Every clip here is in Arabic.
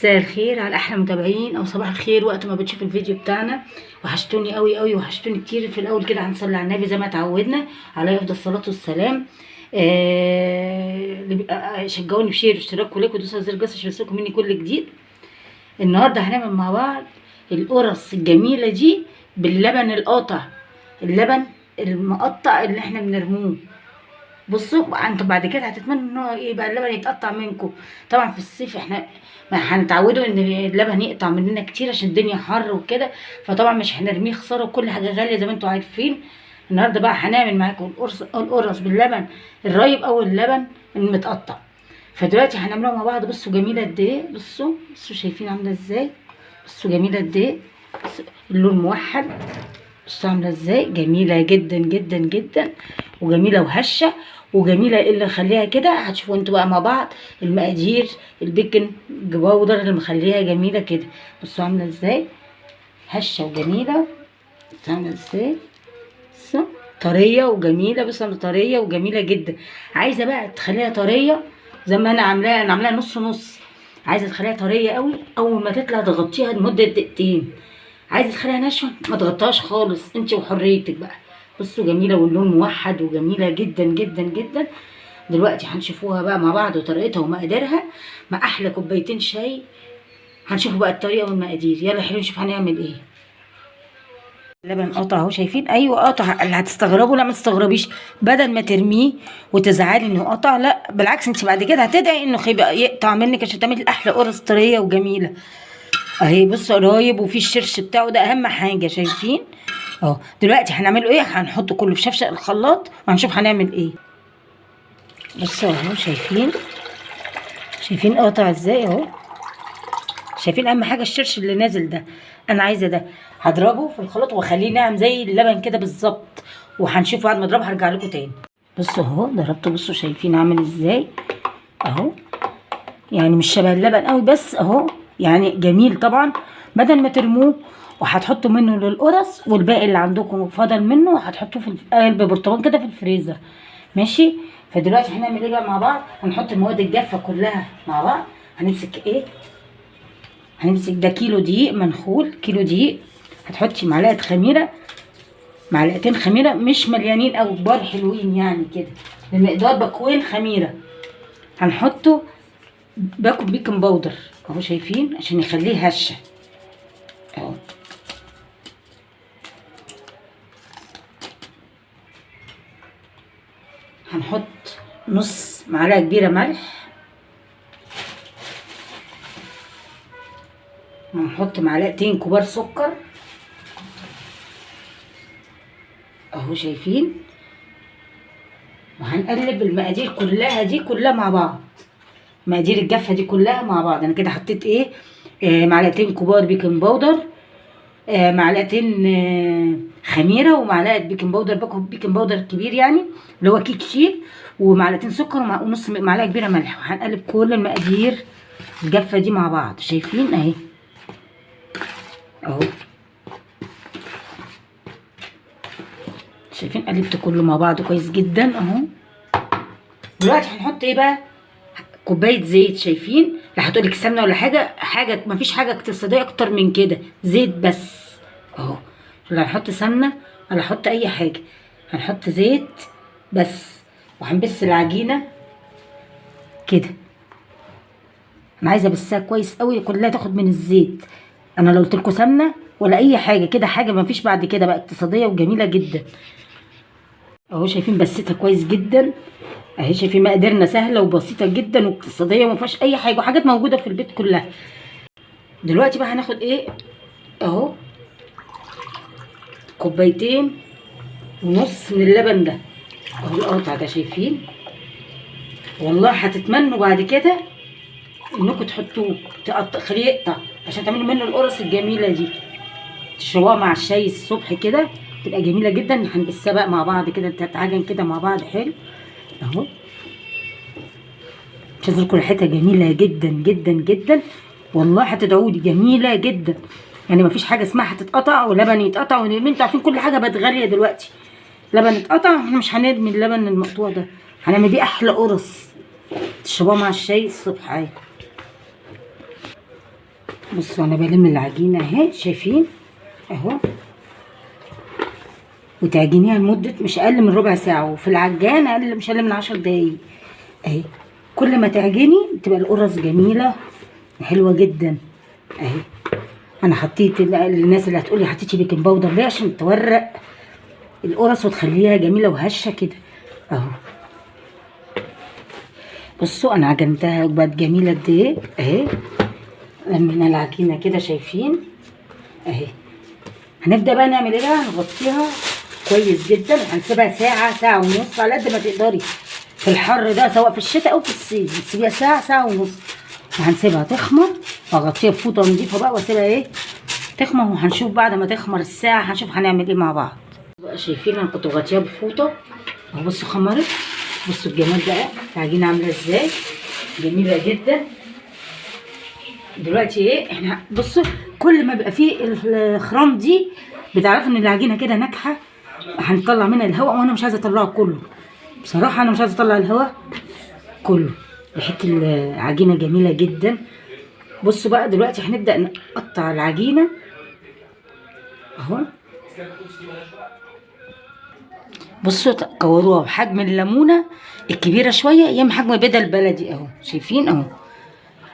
مساء الخير على احلى متابعين، او صباح الخير وقت ما بتشوف الفيديو بتاعنا. وحشتوني قوي قوي، وحشتوني كتير. في الاول كده هنصلي على النبي زي ما اتعودنا عليه افضل الصلاه والسلام. شجعوني بشير واشتراك ولايك ودوسوا زر الجرس عشان يوصلكم مني كل جديد. النهارده هنعمل مع بعض القرص الجميله دي باللبن القاطع، اللبن المقطع اللي احنا بنرموه. بصوا انتوا بعد كده هتتمنوا ان هو يبقى اللبن يتقطع منكم. طبعا في الصيف احنا هنتعودوا ان اللبن يقطع مننا كتير عشان الدنيا حر وكده، فطبعا مش هنرميه خساره، وكل حاجه غاليه زي ما انتوا عارفين. النهارده بقى هنعمل معاكم القرص باللبن الرايب او اللبن المتقطع. فدلوقتي هنعملوها مع بعض. بصوا جميله قد ايه، بصوا شايفين عامله ازاي، بصوا جميله قد ايه، اللون موحد. بصوا عامله ازاي، جميله جدا جدا جدا، وجميله وهشه وجميله. اللي مخليها كده هتشوفوا انتوا بقى مع بعض المقادير. البيكنج باودر اللي مخليها جميله كده. بصوا عامله ازاي، هشه وجميله. بصوا عامله ازاي، بصوا طريه وجميله. بصوا طريه وجميله جدا. عايزه بقى تخليها طريه زي ما انا عاملاها نص نص. عايزه تخليها طريه قوي، اول ما تطلع تغطيها لمده دقيقتين. عايزه تخليها ناشفه ما تغطيهاش خالص، انت وحريتك بقى. بصوا جميله واللون موحد وجميله جدا جدا جدا. دلوقتي هنشوفوها بقى مع بعض وطريقتها ومقاديرها مع احلى كوبايتين شاي. هنشوفوا بقى الطريقه والمقادير. يلا حلو نشوف هنعمل ايه. اللبن قطع اهو، شايفين؟ ايوه قطع. اللي هتستغربوا لا ما تستغربيش، بدل ما ترميه وتزعلي انه قطع، لا بالعكس، انت بعد كده هتدعي انه يبقى يقطع منك عشان تعملي احلى قرص طريه وجميله اهي. بصوا قرايب وفي الشرش بتاعه، ده اهم حاجه. شايفين اهو؟ دلوقتي هنعمله ايه، هنحط كله في شفشق الخلاط وهنشوف هنعمل ايه. بصوا اهو، شايفين قاطع ازاي اهو. شايفين؟ اهم حاجه الشرش اللي نازل ده، انا عايزه ده. هضربه في الخلاط واخليه ناعم زي اللبن كده بالظبط، وهنشوف بعد ما اضربه هرجع لكم تاني. بصوا اهو ضربته، بصوا شايفين عامل ازاي اهو. يعني مش شبه اللبن قوي بس اهو، يعني جميل طبعا. بدل ما ترموه وهتحطوا منه للقرص، والباقي اللي عندكم فضل منه هتحطوه في قلب برطمان كده في الفريزر، ماشي. فدلوقتي هنعمل ايه بقى مع بعض. هنحط المواد الجافه كلها مع بعض. هنمسك ده كيلو دقيق منخول، كيلو دقيق. هتحطي معلقه خميره، معلقتين خميره مش مليانين او كبار، حلوين يعني كده بمقدار باكوين خميره. هنحطه باكو بيكنج باودر اهو، شايفين؟ عشان يخليه هشه اهو. هنحط نص معلقه كبيره ملح. هنحط معلقتين كبار سكر اهو، شايفين؟ وهنقلب المقادير كلها دي كلها مع بعض، مقادير الجافه دي كلها مع بعض. انا كده حطيت ايه، معلقتين كبار بيكنج باودر، معلقتين خميره، ومعلقه بيكنج باودر، بيكنج باودر كبير يعني اللي هو كيك شيف، ومعلقتين سكر ونص معلقه كبيره ملح. وهنقلب كل المقادير الجافه دي مع بعض. شايفين اهي اهو، شايفين؟ قلبت كله مع بعض كويس جدا اهو. دلوقتي هنحط ايه بقى، كوبايه زيت. شايفين؟ لا هتقولك سمنه ولا حاجه مفيش حاجه اقتصاديه اكتر من كده، زيت بس اهو. لا هنحط سمنه ولا هنحط اي حاجه، هنحط زيت بس. وهنبس العجينه كده. انا عايزه ابسها كويس قوي كلها تاخد من الزيت. انا لو قلت لكم سمنه ولا اي حاجه كده، حاجه مفيش بعد كده بقى، اقتصاديه وجميله جدا اهو. شايفين؟ بسيتها كويس جدا اهي. شايفين؟ مقاديرنا سهله وبسيطه جدا واقتصاديه وما فيهاش اي حاجه، وحاجات موجوده في البيت كلها. دلوقتي بقى هناخد ايه اهو، كوبايتين ونص من اللبن ده اهو القاطع ده. شايفين؟ والله هتتمنوا بعد كده انكم تحطوه، خليه يقطع عشان تعملوا منه القرص الجميله دي، تشربوها مع الشاي الصبح كده تبقى جميله جدا. هنبسها بقى مع بعض كده، تتعجن كده مع بعض حلو اهو. مش عايزه لكم ريحتها جميله جدا جدا جدا، والله هتدعوا لي، جميله جدا. يعني مفيش حاجه اسمها هتتقطع ولبن يتقطع، انتوا عارفين كل حاجه بقت غاليه دلوقتي. لبن اتقطع، احنا مش هنرمي اللبن المقطوع ده، هنعمل بيه احلى قرص تشربوها مع الشاي الصبح عادي. بصوا انا بلم العجينه اهي، شايفين اهو، وتعجنيها لمده مش اقل من ربع ساعه، وفي العجان اقل مش اقل من 10 دقايق اهي. كل ما تعجني تبقى القرص جميله وحلوه جدا اهي. انا حطيت الناس اللي هتقولي حطيتي بيكنج باودر ليه؟ عشان تورق القرص وتخليها جميله وهشه كده اهو. بصوا انا عجنتها بقت جميله قد ايه اهي. لمينا العجينه كده شايفين اهي. هنبدا بقى نعمل ايه بقى؟ هنغطيها كويس جدا وهنسيبها ساعه، ساعه ونص على قد ما تقدري في الحر ده، سواء في الشتاء او في الصيف بتسيبيها ساعه، ساعه ونص، وهنسيبها تخمر. واغطيها بفوطه نضيفه بقى واسيبها ايه تخمر، وهنشوف بعد ما تخمر الساعه هنشوف هنعمل ايه مع بعض بقى. شايفين انا كنت مغطيها بفوطه اهو. بصوا خمرت، بصوا الجمال بقى، العجينه عامله ازاي جميله جدا. دلوقتي ايه احنا بصوا كل ما بيبقى فيه الخرام دي بتعرفوا ان العجينه كده ناجحه. هنطلع منها الهواء، وانا مش عايزه اطلعه كله بصراحه، انا مش عايزه اطلع الهواء كله. ريحه العجينه جميله جدا. بصوا بقى دلوقتي هنبدا نقطع العجينه اهو. بصوا كوروها بحجم الليمونه الكبيره شويه، يا اما حجم بيضه البلدي اهو. شايفين اهو،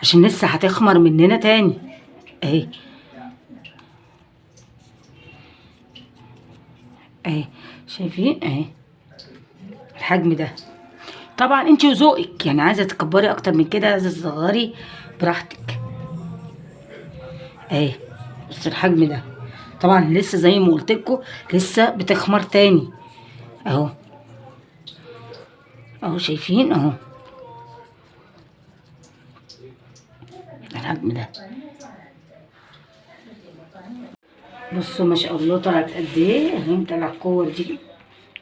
عشان لسه هتخمر مننا تاني اهي اهي. شايفين اهي الحجم ده. طبعا انت وذوقك، يعني عايزه تكبري اكتر من كده، عايزه تصغري براحتك اهي. بص الحجم ده. طبعا لسه زي ما قلت لكم لسه بتخمر تاني اهو اهو. شايفين اهو الحجم ده. بصوا ما شاء الله طلعت قد ايه اهي. مطلع الكور دي،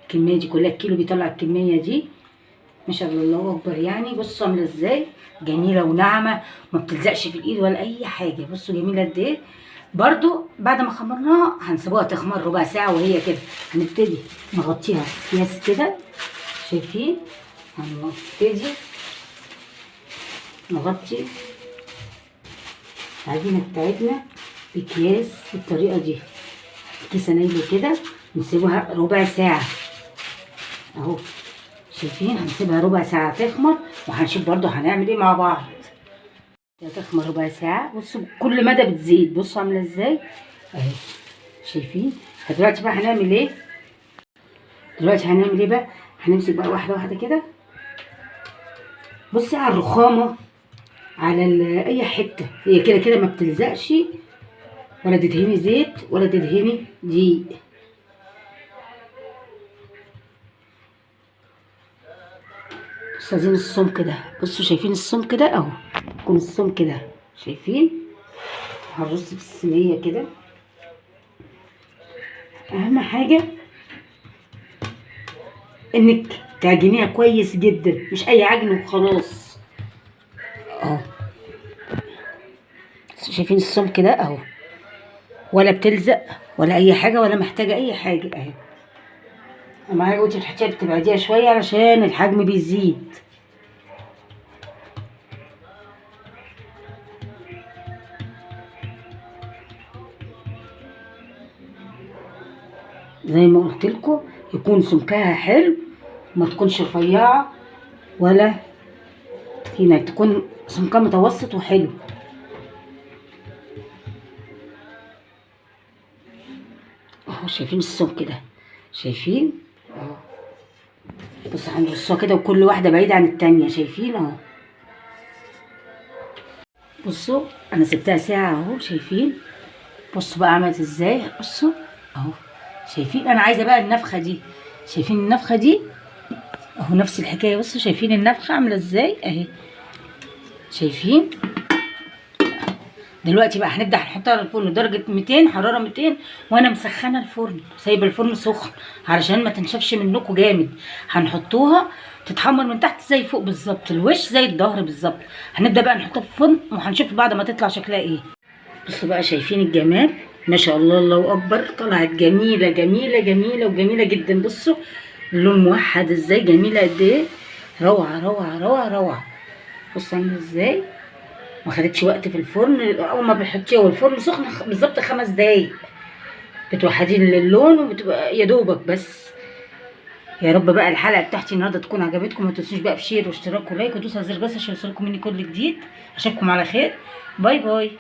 الكميه دي كلها، الكيلو بيطلع الكميه دي ما شاء الله، الله اكبر يعني. بصوا عامله ازاي جميله وناعمه، ما بتلزقش في الايد ولا اي حاجه. بصوا جميله قد ايه. برضو بعد ما خمرناها هنسيبوها تخمر ربع ساعه وهي كده. هنبتدي نغطيها اكياس كده، شايفين؟ هنبتدي نغطي العجينه بتاعتنا باكياس بالطريقه دي، كيسه نايله كده، نسيبها ربع ساعه اهو. شايفين؟ هنسيبها ربع ساعه تخمر، وهنشوف برضو هنعمل ايه مع بعض. تخمر ربع ساعه. بصوا كل مدى بتزيد، بصوا عامله ازاي اهي. شايفين؟ فدلوقتي بقى هنعمل ايه؟ دلوقتي هنعمل ايه بقى؟ هنمسك بقى واحده واحده كده. بصي على الرخامه، على اي حته، هي كده كده ما بتلزقش، ولا تدهني زيت ولا تدهني دقيق. بصوا عايزين السمك ده. بصوا شايفين السمك ده اهو، يكون السمك ده. شايفين؟ هنرص في الصينيه كده. اهم حاجه انك تعجنيها كويس جدا، مش اي عجن وخلاص اهو. شايفين السمك ده اهو، ولا بتلزق ولا اي حاجه، ولا محتاجه اي حاجه اهي. اهم حاجه وانتي بتحطيها بتبعديها شويه علشان الحجم بيزيد. زي ما قلت لكم يكون سمكها حلو، ما تكونش رفيعه ولا تخينه، تكون سمكها متوسط وحلو اهو. شايفين السمك ده؟ شايفين اهو. بصوا هنرصها كده وكل واحده بعيده عن التانيه. شايفين اهو. بصوا انا سبتها ساعه اهو. شايفين؟ بصوا بقى عملت ازاي. بصوا اهو. شايفين؟ انا عايزه بقى النفخه دي. شايفين النفخه دي اهو؟ نفس الحكايه. بصوا شايفين النفخه عامله ازاي اهي. شايفين؟ دلوقتي بقى هنبدا نحطها في الفرن درجه 200، حراره 200، وانا مسخنه الفرن، سايبه الفرن سخن علشان ما تنشفش منكم جامد. هنحطوها تتحمر من تحت زي فوق بالظبط، الوش زي الظهر بالظبط. هنبدا بقى نحطها في الفرن وهنشوف بعد ما تطلع شكلها ايه. بصوا بقى شايفين الجمال ما شاء الله، الله اكبر. طلعت جميله جميله جميله وجميله جدا. بصوا اللون موحد ازاي، جميله قد ايه، روعه روعه روعه روعه. بصوا عامله ازاي ما خدتش وقت في الفرن. اول ما بتحطيها والفرن سخن بالظبط 5 دقايق بتوحدي اللون وبتبقى يا دوبك بس. يا رب بقى الحلقه بتاعتي النهارده تكون عجبتكم. ما تنسوش بقى في شير واشتراك ولايك ودوسوا على زر الجرس عشان يوصلكم مني كل جديد. اشوفكم على خير. باي باي.